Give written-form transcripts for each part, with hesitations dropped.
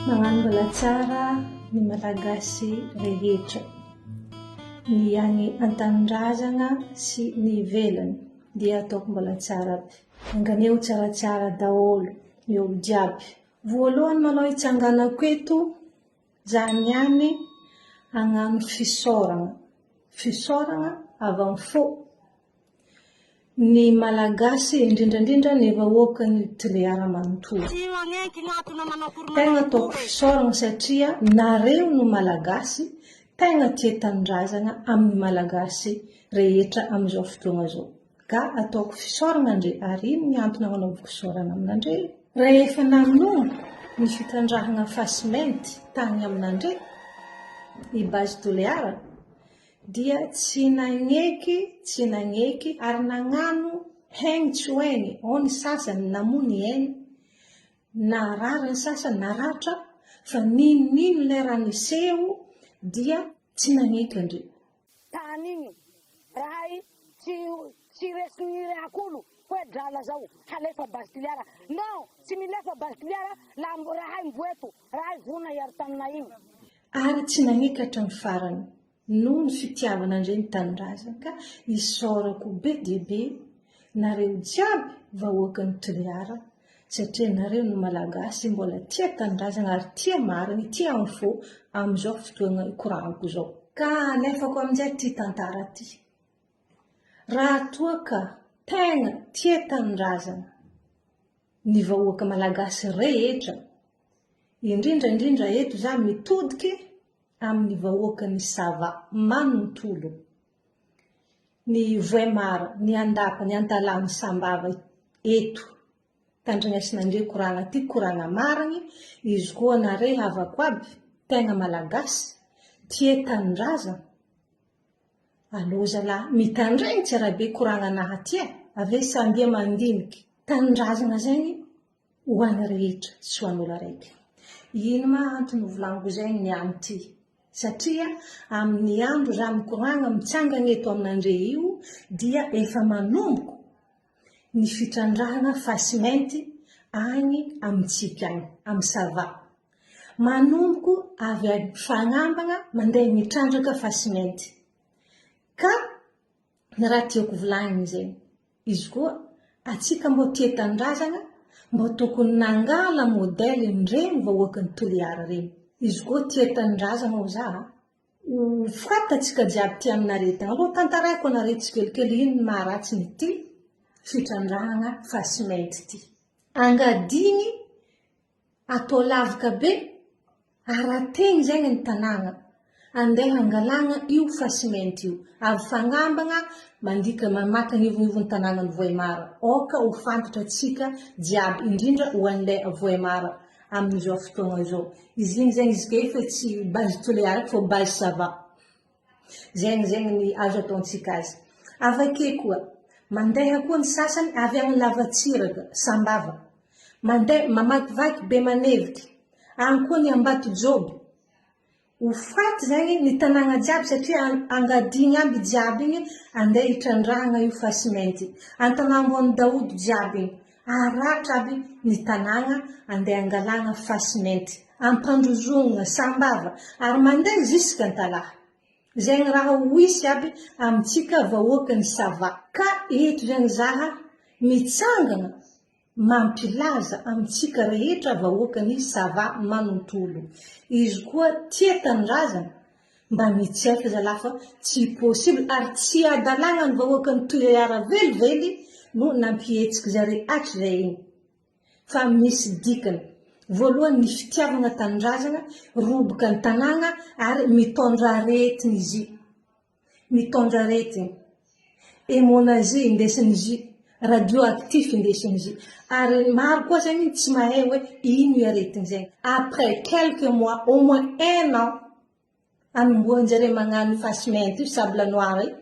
Magnano mbola tsara ny malagasy rehetra, ny any an-tanindrazana sy ny ivelany dia ataoko mbola tsara aby. Anganeo tsaratsara daholo ny olo jiaby. Voalohany manao hitsanganako eto, za niany hagnano fisaorana. Fisaorana avy amin'ny fo. Ny malagasy indrindrandrindra ny vahoaka ny tiliara manontolo. Tegna ataoko fisaorana satria nareo no malagasy, tegna tia tanindrazana amin'ny malagasy rehetra amin'izao fotoana zao. Ka ataoko fisaorana andre, ary ino ny antony nanaovako fisaorana amin'andre? Rehefa nanomboka ny fitandrahana fasimenty tany amin'andre, i base toliara, dia tsy nagneky ary nagnano haigny tsy hoaigny, ao ny sasany namony haigny, narary ny sasany naratra, fa nino lera niseho dia tsy nagneky andre. Tany igny, raha tsy resin'ny akolo, hoe drala zao, halefa base tiliara. Non, tsy milefa base tiliara, raha mivoeto, raha vona iaro tamina igny. Ary tsy nagneky hatramin'ny farany. Noho ny fitiavana andre ny tanindrazana, ka isaorako be dia be nareo jiaby vahoaka ny toliara, satria nareo no malagasy mbola tia tanindrazana ary tia mariny, tia amin'ny fo amin'izao fotoana ikoraniko zao. Ka alefako amin'izay ty tantara ty. Raha toa ka tegna tia tanindrazana ny vahoaka malagasy rehetra, indrindrandrindra eto za mitodiky amin'ny vahoaka ny Sava manontolo, ny Voemara, ny Andapa, ny Antala, ny Sambava eto. Tandrignasinandre korana ty, korana mariny, izy koa nare havako aby, tegna malagasy, tia tanindrazana. Allo zalahy, mitandregny tsara be korana nahatia, ave sambia mandiniky. Tanindrazana zegny ho an'ny rehetra, tsy ho an'olo araiky. Ino ma antony volaniko zegny niany ty? Satria amin'ny andro za mikoragna mitsangana eto amin'andre io, dia efa manomboko ny fitrandrahana fasimenty agny amintsika agny, amin'ny Sava. Manomboko avy fagnambana mandeha mitrandraka fasimenty. Ka ny raha tiako volagniny zegny, izy koa atsika mbo tia tanindrazana, mbo tokony nangala modely ndregny vahoaka ny toliara regny. Izy koa tia tanindrazana ho za, ho fatatsika jiaby tia aminaretana. Aloha tantaraiko anareo tsikelikely ino ny maharatsy ny ty fitrandrahana fasimenty ty. Angadiny atao lavaka be, arategny zegny ny tanàna, andeha angalana io fasimenty io. Avy fagnambana, mandika mamaka nivonivon'ny tanàna ny Voemara. Oka ho fantatra atsika jiaby, indrindra ho an'ilay Voemara amin'izao fotoana zao. Izy igny zegny izy ke fa tsy base toliara fa base Sava. Zegny ny azo ataontsika azy. Avake koa, mandeha koa ny sasany avy amin'ny Lavatsiraka, Sambava. Mandeha mamakivaky be maneviky, any koa ny Ambatojoby. Ho faty zegny ny tanàna jiaby satria angadiny aby jiaby igny andeha hitrandrahana io fasimenty. Antanambon'ny Daodo jiaby igny, aratra aby ny tanàna andeha angalana fasimenty. Ampandrozonina, Sambava, ary mandeha ziska Antalaha. Zegny raha hoisy aby amintsika vahoaka ny Sava. Ka eto zegny zaha mitsangana mampilaza amintsika rehetra vahoaka ny Sava manontolo. Izy koa tia tanindrazana, mba mitsefa zalahy fa tsy possible ary tsy adalana ny vahoaka ny toliara velively no nampihetsiky zare hatrizay igny. Fa misy dikany. Voalohany ny fitiavana tanindrazana, roboka ny tanàna ary mitondra aretiny izy. Mitondra aretiny. Hémonazie indesiny izy, radioactif indesiny izy. Ary maro koa zegny tsy mahay hoe ino i aretiny zegny. Après quelques mois, au moins 1 an, anombohanjare magnano fasimenty io, sable noir io,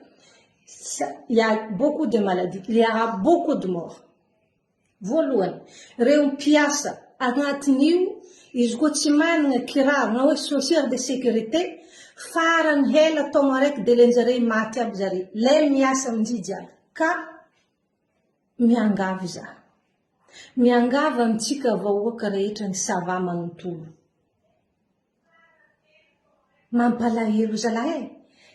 il y a beaucoup de maladies, il y a beaucoup de morts. Voalohany, reo mpiasa agnatin'io, izy koa tsy manana kiraro na hoe chaussure de sécurité, farany hela taogno araiky de lenjare maty aby zare. Le miasa amin'ijy aby. Ka miangavy za. Miangava amintsika vahoaka rehetra ny Sava manontolo. mampalahelo zalahy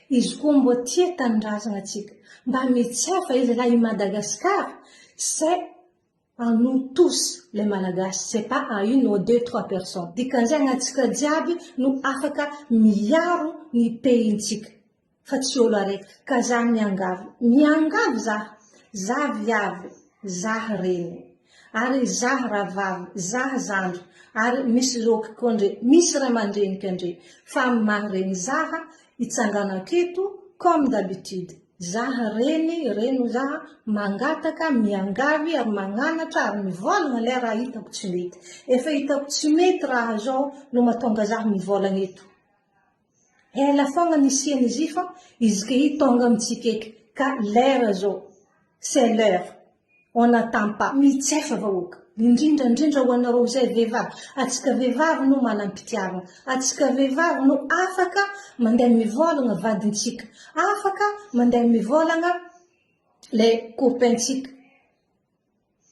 izy koa mbo tia tanindrazana atsika mba mitsefa izy là i Madagascar c'est à nous tous les Malagasy, c'est pas à une ou deux, trois personnes. Dikan'izay atsika jiaby no afaka miaro ny pays-ntsika. Fa tsy olo araiky. Ka za miangavy za viavy, za reny. Ary za ravavy, za zandry. Ary misy zoky kondre, misy ray aman-dreny kandre. Fa mahareny zaha itsangana aketo comme d'habitude. Zaha reny zaha mangataka miangavy ary magnanatra ary mivolagna le raha hitako tsy mety. Efa hitako tsy mety raha zao no mahatonga zaha mivolagna eto. Ela fogna nisian'izy io fa izy ke i tonga amitsika eky ka lera zao c'est l'heure. On n'attend pas. Mitsefa vahoaka. Indrindra ho anareo zay vehivavy. Atsika vehivavy no manam-pitiavana. Atsika vehivavy no afaka mandeha mivolagna vadintsika. Afaka mandeha mivolagna le copaintsika.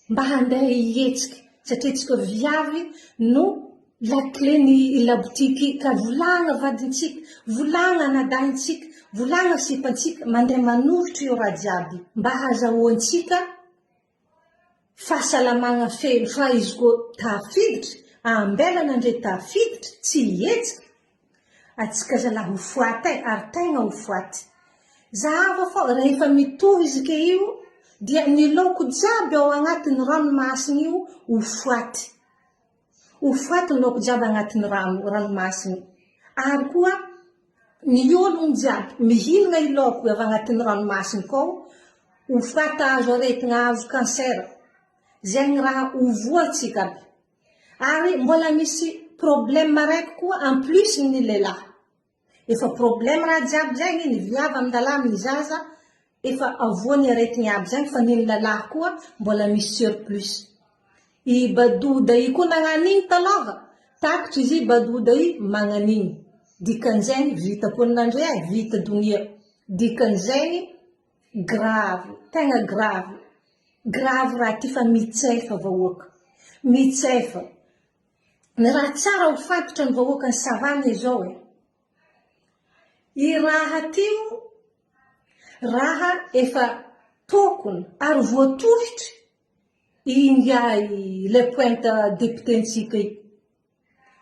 Mba handeha hihetsika. Satria tsika viavy no la clé ny labotiky ka volagna vadintsika, volagna nadahintsika, volagna sipantsika, mandeha manohitra io raha jiaby. Mba hazahoantsika fahasalamagna feno fa izy ko tafiditra, ambelana andre tafiditra, tsy hetsika, atsika zalahy ho foaty ary tegna ho foaty. Zahava fô rehefa mitohy izy ke io, dia ny loko jiaby ao agnatin'ny ranomasina io ho foaty. Ho foaty ny loko jiaby agnatin'ny ranomasina. Ary koa ny ologno jiaby mihinagna i loko avy agnatin'ny ranomasina koa, ho foaty azo aretigna azo cancer. Zegny raha ovoantsika aby. Ary mbola misy problème araiky koa en plus ny lehilahy. Efa problème raha jiaby zegny ny viavy amindalahy ny zaza efa avoany aretigny aby zegny fa ny lalahy koa mbola misy surplus. I badouda i koa nagnan'igny talava, takitra izy i badouda i magnan'igny. Dikan'izegny vita ponin'andre vita donia. Dikan'izegny grave, tegna grave. Grave raha ty fa mitsefa vahoaka. Mitsefa. Ny raha tsara ho fatotra ny vahoaka ny savana izao e. I raha tio, raha efa tokony ary voatohitra ingai le pointe députentsika i.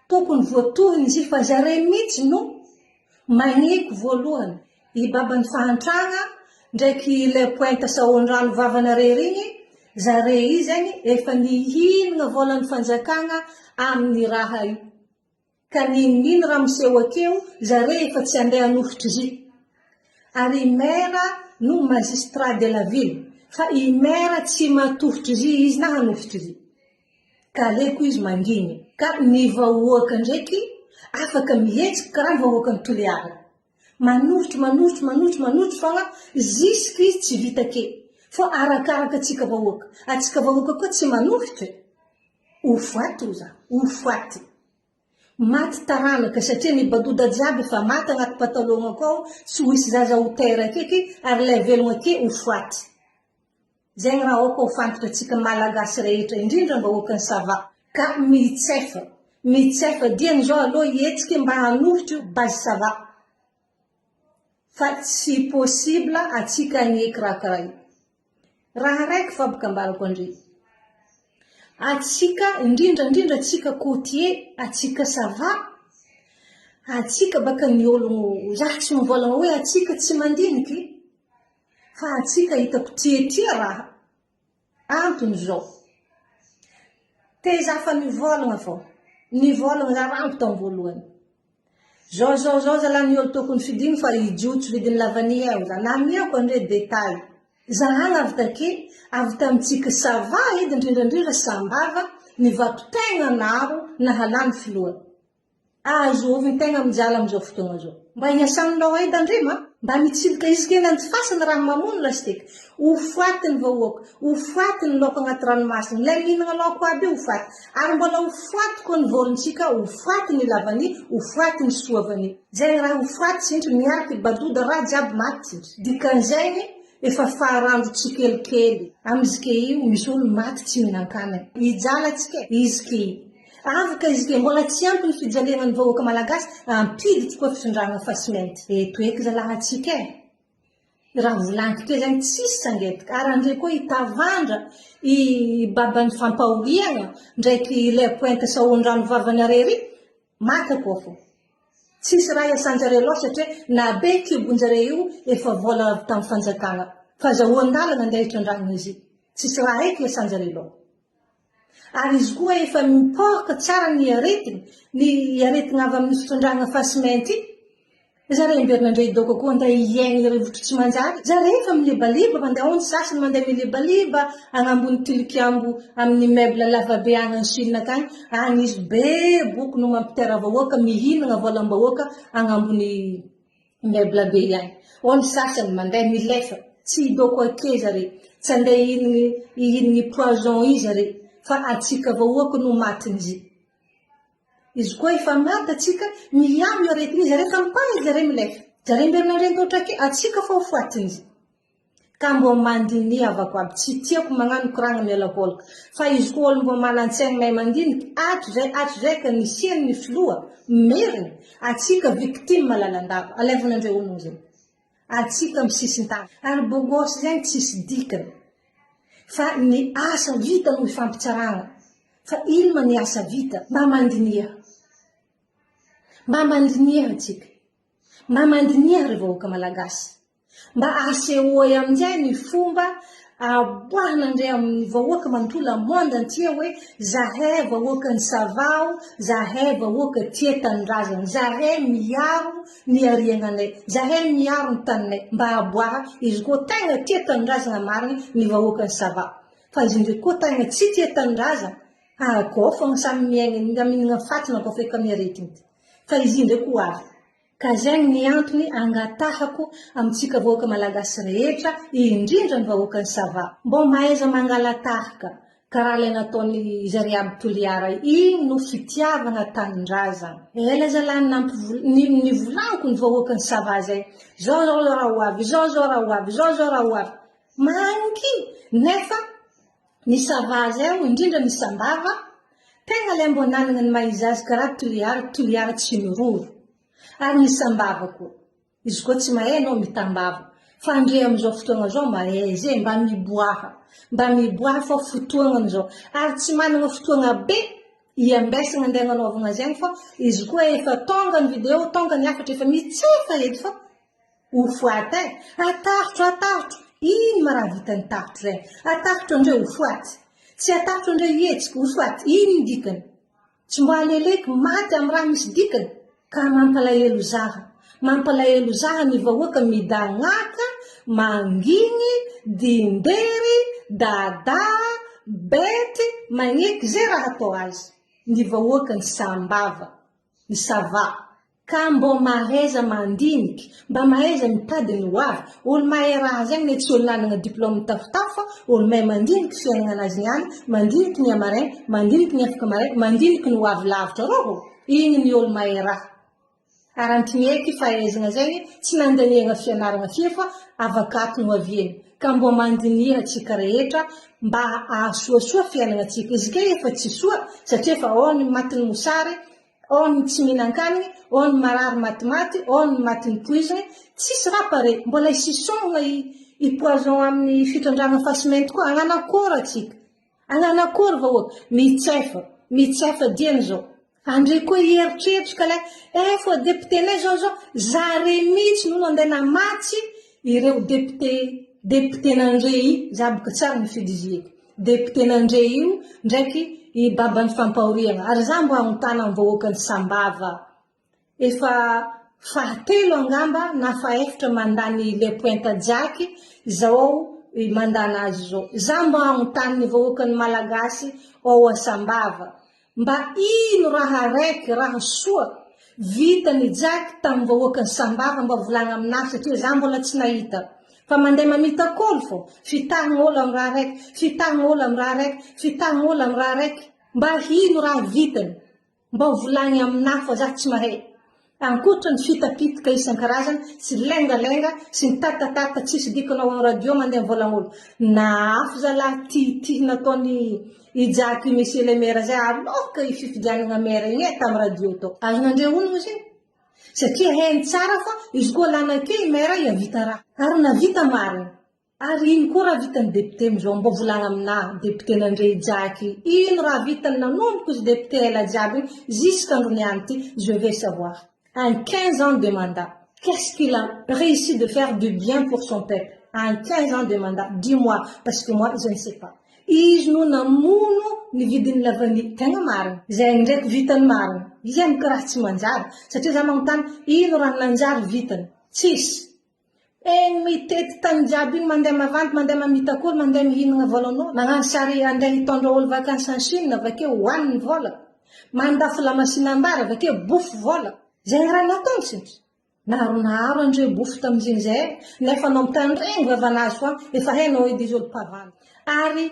Tokony voatohiny izy fa zare mihitsy no magneky voalohany. I baban'ny fahantragna ndraiky le pointe saondrano vavanare regny, zare i zegny efa nihinagna volan'ny fanjakagna amin'ny raha io. Ka ninino raha miseho akeo, zare efa tsy andeha hanohitra izy. Ary maire no magistrat de la ville. Fa i maire tsy matohitra izy na hanohitra izy. Ka aleko izy manginy. Ka ny vahoaka ndraiky, afaka mihetsika karaha vahoaka ny toliara. Manohitra fagna jusque izy tsy vita ke. Fô arakaraka atsika vahoaka. Atsika vahoaka koa tsy manohitra. Ho foaty oza, ho foaty. Maty taranaka satria ny badouda jiaby fa maty agnaty patalogna koa, tsy ho isy zaza ho tera keky ary le velogna ke ho foaty. Zegny raha oka ho fantatra atsika malagasy rehetra indrindra mba hoaka ny sava. Ka mitsefa. Mitsefa diany zao aloha hetsika mba hanohitra base sava. Fa tsy possible atsika agneky raha karaha io. Raha raiky fa boka ambarako andre. Atsika indrindra atsika côtier, atsika sava. Atsika baka ny ologno, zaho tsy mivolagna hoe atsika tsy mandiniky. Fa atsika hitako tia raha. Antony zao. Teza fa nivolagna fô. Nivolagna za rango tamin'ny voalohany. Zao zalahy ny olo tokony fidiny fa ijotso vidiny lavany eo. Na miako andre détail. Zahagna avy take, avy tamitsika sava edy indrindra sambava, ny vato tegna naro na halany filoha. Azo ovy tegna mijala amizao fotoagna zao. Mba hiasaninao edy andrima, mba mitsilika izy kena antifasiny raha mamono lasiteky. Ho foaty ny vahoaka, ho foaty ny laoko agnaty ranomasina. Le mihinagna laoko aby ho foaty. Ary mbola ho foaty koa ny volontsika, ho foaty ny lavany, ho foaty ny soavany. Zegny raha ho foaty sintry miaraky badouda raha jiaby maty. Dikan'izegny efa faharandro tsikelikely. Amizy ke io misy olo maty tsy mihinan-kanina. Ijala tsika izy ke Afaka izy ke mbola tsy ampy ny fijalianan'ny vahoaka malagasy ampidy tokoa fitondrana fasimenty. Eto eky zalahantsika raha volaniko teo zany tsisy sangetaka. Ary andray koa hitavandra i baban'ny fampahoriana ndraiky le pointe sahondrano vavany rery maka koa fo. Tsisy raha iasanjare loatra satria na be kibonjare io efa vola tamin'ny fanjakana. Fa zahoan-dalana andeha hitrandrana izy. Tsisy raha eky iasanjare loatra. Ary izy koa efa mipoaka tsara ny aretigna avy amin'ny fitondrana fasimenty. Zare Bernandre Idoko koa andeha hiaigny rivotra tsy manjary. Zare efa milibaliba mandeha ondy sasany mandeha milibaliba agnambony tilikambo amin'ny meuble lavabe agny en Chine akany. Agny izy be boky no mampitera vahoaka mihinagna volam-bahoaka agnambony meuble be agny. Ondy sasany mandeha milefa tsy idoko ake zare. Tsy andeha hihinagny poison i zare. Fa atsika vahoaka no matiny izy. Izy koa efa maty atsika miamo aretigny zare fa mipahitsy zare milefa. Zare Bernandre Idoko atsika fa ho foatiny izy. Ka mbo mandiny avako aby tsy tiako magnano koragna mialabolaka. Fa izy koa olo mbo manan-tsaigny mahay mandiniky atro zay ka nisiany ny filoha meriny atsika victime malalandava. Alevanandreo ono zay. Atsika misisintany. Ary bogosy zany tsisy dikany. Fa ny asa vita no ifampitsarana. Fa ilma ny asa vita mba mandiniha. Mba mandiniha atsika. Mba mandiniha ry vahoaka malagasy. Mba asehoa amin'izay ny fomba aboahana ndray amin'ny vahoaka manontolo monde entier hoe zahay vahoaka ny Savao, zahay vahoaka tia tanindrazana, zahay miaro ny ariagnanay, zahay miaro ny taninay. Mba aboaha izy koa tegna tia tanindrazana mariny ny vahoaka ny Savao. Fa izy ndray koa tegna tsy tia tanindrazana, koa fa samy miaigny amin'igny fatina koa fa miaretigny. Fa izy ndray koa avy. Ka zay ny antony angatahako amintsika vahoaka malagasy rehetra, indrindra ny vahoaka ny Savao. Mbo mahaiza mangalatahaka karaha le nataony Zary Aby Toliara igny no fitiavana tanindrazana. Ela zalany ny volaniko ny vahoaka ny Savao zay. Zao raha ho avy, zao raha ho avy, zao raha ho avy. Manky nefa ny Savao zay indrindra ny Sambava tegna le mbo nanana ny maizazy karaha Toliara tsy miroro. Ary ny Sambava koa. Izy koa tsy mahay anao mitambava. Fa andre amin'izao fotoagna zao mahay zay mba miboaha. Mba miboaha fa fotoagna an'izao. Ary tsy manana fotoagna be iambesana andeha nanaovana zegny fa izy koa efa tonga ny video, tonga ny afatra efa mitsefa edy fa ho foaty e. Atarotro. Ino ma raha vitany tarotro zay? Atarotro andre ho foaty. Tsy atarotro andre hetsika ho foaty. Ino ny dikany? Tsy mbo aleleky maty amin'ny raha misy dikany. Ka mampalahelo zaha ny vahoaka midagnaka, manginy, dindery, dada, bety, magneky zay raha atao azy. Ny vahoaka ny Sambava, ny Savao. Ka mbo mahaiza mandiniky, mba mahaiza mitady ny hoavy. Olo mahay raha zay ny tsy olo nanana diplôme tafitafa, olo mahay mandiniky fiainana anazy niany, mandiniky ny amarainy, mandiniky ny afaka marainy, mandiniky ny hoavy lavitra roho. Igny ny olo mahay raha. Arantinyeky fahaizana zay tsy nandaniana fianarana fia fa avakato no avieny. Ka mbo mandiniha atsika rehetra mba ahasoasoa fiainana atsika. Izy ke efa tsy soa satria efa ao ny matin'ny mosary, ao ny tsy mihinan-kaniny, ao ny marary matimaty, ao ny matin'ny poiziny. Tsisy raha pare. Mbola isisongna i poison amin'ny fitrandrana fasimenty koa. Agnanakory atsika. Agnanakory vahoaka. Mitsefa diany zao. Andre koa hieritreritry ka le fa député-nay zao zare mihitsy no andeha namatsy ireo député-nandre zabaka tsara ny fidizieko. Député-nandre io ndraiky i baban'ny fampahoriana. Ary za mbo anontana amin'ny vahoaka ny Sambava. Efa fahatelo angamba na faefatra mandany le pointe jaky zao mandana azy zao. Za mbo anontany ny vahoaka ny Malagasy ao a Sambava. Mba ino raha raiky, raha soa vita ny jaky tamin'ny vahoaka ny Sambava mba volagna aminazy satria za mbola tsy nahita. Fa mandeha mamitakolo fô, fitahigna olo amin'ny raha raiky, fitahigna olo amin'ny raha raiky, fitahigna olo amin'ny raha raiky. Mba ino raha vitany, mba volagny aminahy fa za tsy mahay. ankoatra ny fitapitika isan-karazany sy lengalenga sy ny tatatata tsisy dikanao amin'ny radio mandeha volagnolona na afo zalahy ty nataony ijaky monsieur le maire zay aloka ififidianana maire igny tamin'ny radio tao azonandre onona izy satria hainy tsara fa izy koa lana ke maire iavita raha ary navita marina ary ino koa raha vitany député mizao mbo volagna aminahy député nandre ijaky ino raha vitany nanomboka izy député ela jiaby jusqu'androny any ty je vais savoir en 15 ans de mandat qu'est-ce qu'il a réussi de faire du bien pour son peuple en 15 ans de mandat dis-moi parce que moi je ne sais pas izy no namono ny vidiny lavany tegna marina zay ndraiky vitany marina izy amiko raha tsy manjary satria za magnontany ino raha nanjary vitany tsisy eny mitety tany jiaby iny mandeha mavandy mandeha mamitakolo mandeha mihinana volanao magnano sary andeha hitondra olo vakansy en Chine avakeo hoaniny vola mandafy lamasinam-bary avakeo bofy vola zay raha nataony sintsy naro andre bofy tamiziny zay nefa anao mitandregny vavanazy foa efa hainao edy izy olo mpavany ary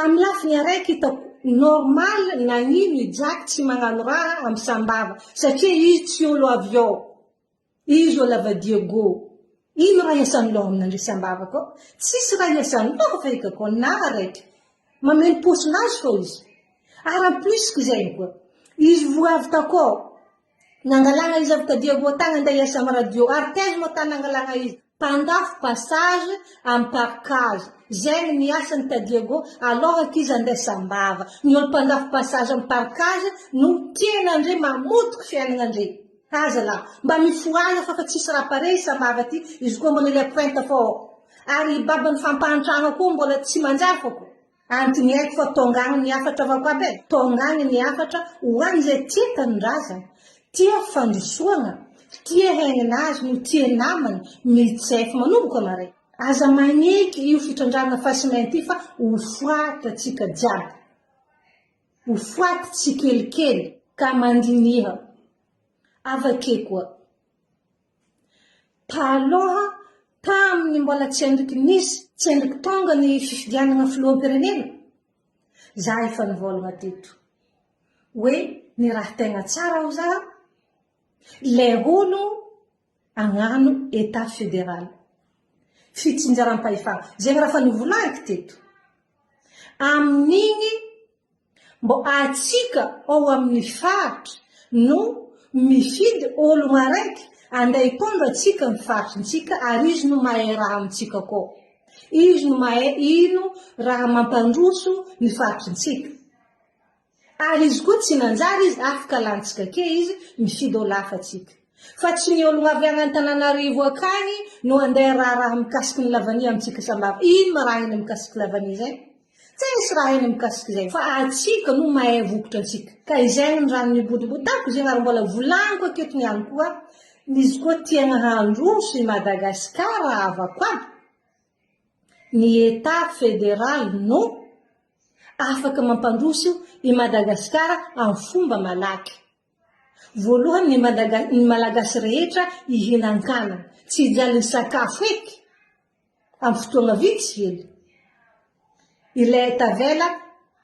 amin'ny lafiny araiky hitako normal nagnino ijaky tsy magnano raha amin'ny sambava satria izy tsy olo avy ao izy olo ava Diego ino raha iasany loha amin'andre sambava ko tsisy raha iasany loha fa ikako na araiky mameno posinazy fô izy ary en plus que zay koa izy voavy takao nangalana izy avy ta Diego tagna andeha iasa amin'ny radio ary taizy moa tany nangalana izy pandafo passage amin'ny parcage zay ny asany ta Diego aloha kizy andeha sambava ny olo pandafo passage amin'ny parcage no tian'andre mamotiky fiainan'andre aza la mba mifoana fa tsisy raha pare sambava ty izy koa mbola le pointe fô ary babany fampantrano koa mbola tsy manjary fô antony haiko fa tongagny ny afatra avako aby tongagny ny afatra hoany zay tiatandraza tia fandrosoana tia hainanazy no tia namany mitsefy manomboka maray aza magneky io fitrandrana fasimainty fa ho foatatsika jiaby ho foaty kelikely ka mandiniha avake koa taloha tamin'ny mbola tsy andriky nisy tsy andriky tonga ny fifidianana filoham-pirenena za efa nivolagna teto hoe ny raha tegna tsara ho za le olo agnano état fédéral fitsinjaram-pahefana zegny raha fa nivolagniko teto amin'igny mbo atsika ao amin'ny faritra no mifidy olo araiky andeha hitondra atsika ny faritritsika ary izy no mahay raha amitsika koa izy no mahay ino raha mampandroso ny faritritsika ary izy koa tsy nanjary izy afaka lantsika ke izy mifidy olo hafa atsika fa tsy ny olo avy agny Antananarivo akagny no andeha raha mikasiky ny lavania amitsika sambava ino ma raha iny mikasiky lavania zay tsisy raha iny mikasiky zay fa atsika no mahay vokatra atsika ka izay ny raha nibodibodako zegny ary mbola volaniko aketo niany koa izy koa tiana handroso i Madagasikara avako aby ny état fédéral no afaka mampandroso i Madagasikara amin'ny fomba malaky voalohany ny malagasy rehetra ihinan-kanana tsy hijaly ny sakafo eky amin'ny fotoagna vitsy hely ilay tavela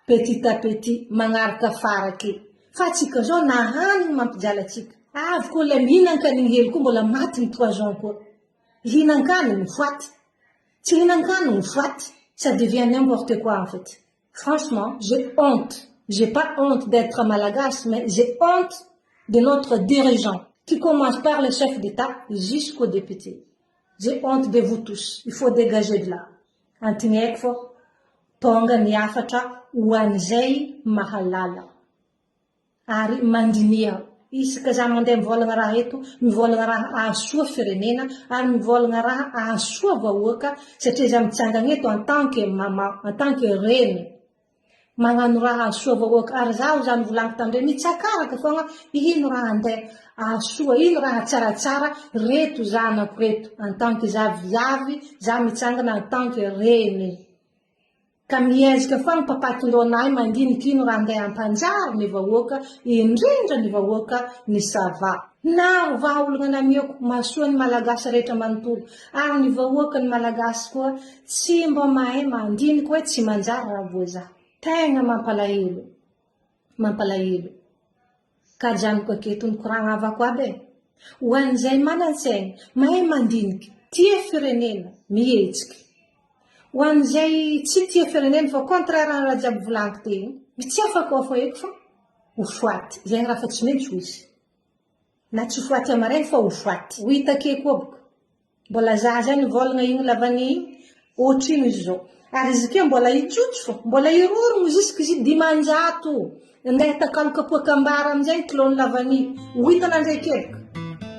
petit à petit magnaraka farake fa tsika zao nahaniny mampijaly atsika avy koa le mihinan-kaniny hely koa mbola maty ny poison koa hihinan-kaniny foaty tsy hihinan-kaniny foaty ça devient n'importe quoi en fait franchement j'ai honte j'ai pas honte d'être malagasy mais j'ai honte de notre dirigeant qui commence par le chef d'État jusqu'au député j'ai honte de vous tous il faut dégager de là antony haiko fô tonga ny afatra ho an'izay mahalala ary mandiniha isaka za mandeha mivolagna raha eto mivolagna raha ahasoa firenena ary mivolagna raha ahasoa vahoaka satria za mitsangana eto en tant que maman en tant que reny magnano raha ahasoa vahoaka ary zaho za nivolaniko tandre mitsakaraka foagna ino raha andeha ahasoa ino raha tsaratsara reto zanako reto en tant que za viavy za mitsangana en tant que reny ka miezaka foagna papatin-doanahy mandiniky ino raha andeha ampanjary ny vahoaka indrindra ny vahoaka ny sava na vahaolagna namiako mahasoa ny malagasy rehetra manontolo ary ny vahoaka ny malagasy koa tsy mba mahay mandiniky hoe tsy manjary raha voazaha tegna mampalahelo ka janiko aketo ny koragna avako aby Ho an'izay manan-tsaina mahay mandinika tia firenena mihetsika. Ho an'izay tsy tia firenena fa contraire ny raha jiaby volaniko teny, tsy afaka ho afoeko fa ho foaty. Izay raha fa tsy maintsy ho izy. Na tsy ho foaty amarainy fa ho foaty. Ho hitake koa boko. Mbola zaza ny volagna igny lavany igny, ohatrino izy zao. Ary izy ke mbola itsotso fo, mbola irorogno jusque izy 500. Ndeha takalokapoaka ambara amin'izay ny kilôny lavany. Ho hitana ndray kelika.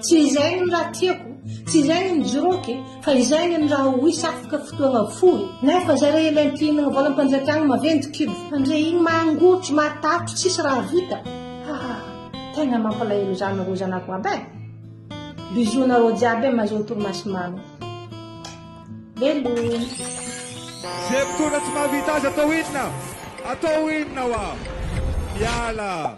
Tsy izay ny raha tiako, tsy izay ny joroky, fa izay ny raha ho isy afaka fotoagna fohy. Nefa zareo ilaim-pihinagna volam-panjakana maventy kibo. Andre igny mangotry, matapy, tsisy raha vita. Tegna mampalahelo zany ro zanako aby. Bisous nareo jiaby mahazo torimaso mamy. Velony. Zay fotoana tsy mahavita azy atao inona? Atao inona wa? Miala.